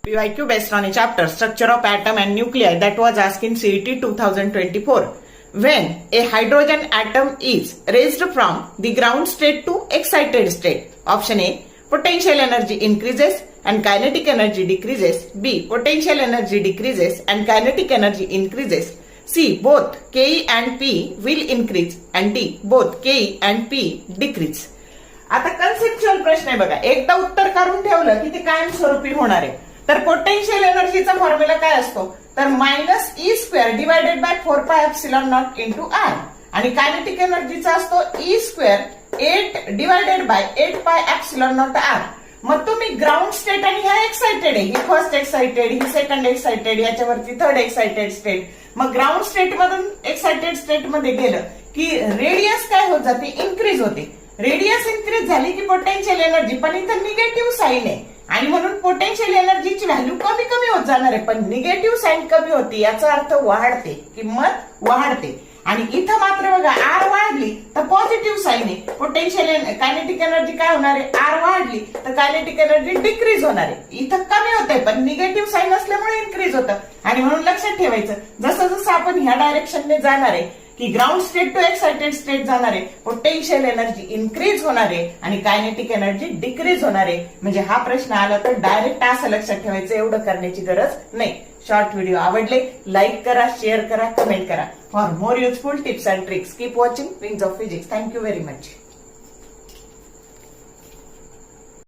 PYQ based on a chapter Structure of Atom and Nuclei that was asked in CET 2024. When a hydrogen atom is raised from the ground state to excited state. Option A. Potential energy increases and kinetic energy decreases. B. Potential energy decreases and kinetic energy increases. C. Both Ke and P will increase. And D. Both Ke and P decrease. आता conceptual प्रश्न आहे बघा. एकदा उत्तर काढून ठेवलं की ते कायमस्वरूपी होणार आहे. तर पोटेन्शियल एनर्जीचा फॉर्म्युला काय असतो तर -E² divided by 4πε0 into r आणि कायनेटिक एनर्जीचा असतो E² 8 डिवायडेड बाय 8πε0 आर. मग तुम्ही ग्राउंड स्टेट आणि ह्या एक्साइटेड आहे, ही फर्स्ट एक्साइटेड, ही सेकंड एक्साइटेड, याच्यावरती थर्ड एक्साइटेड स्टेट. मग ग्राउंड स्टेट मधून एक्साइटेड स्टेट मध्ये गेलं की रेडियस काय होत जाते, इन्क्रीज होते. रेडियस इन्क्रीज झाली की पोटेन्शियल एनर्जी, पण इथं निगेटिव्ह साईन आहे आणि म्हणून पोटेन्शियल एनर्जीची व्हॅल्यू कमी कमी होत जाणार आहे. पण निगेटिव्ह साईन कमी होती याचा अर्थ वाढते, किंमत वाढते. आणि इथं मात्र बघा आर वाढली तर पॉझिटिव्ह साईन आहे. पोटेन्शियल कायनेटिक एनर्जी काय होणार आहे, आर वाढली तर कायनेटिक एनर्जी डिक्रीज होणार आहे. इथं कमी होते पण निगेटिव्ह साईन असल्यामुळे इन्क्रीज होतं. आणि म्हणून लक्षात ठेवायचं जसं जसं आपण ह्या डायरेक्शनने जाणार आहे की ground state to excited state जाणार आहे, पोटेन्शियल एनर्जी इन्क्रीज होणार आहे आणि कायनेटिक एनर्जी डिक्रीज होणार आहे. म्हणजे हा प्रश्न आला तर डायरेक्ट असं लक्षात ठेवायचं, एवढं करण्याची गरज नाही. शॉर्ट व्हिडिओ आवडले लाईक करा, शेअर करा, कमेंट करा. For more useful tips and tricks keep watching wings of physics. Thank you very much.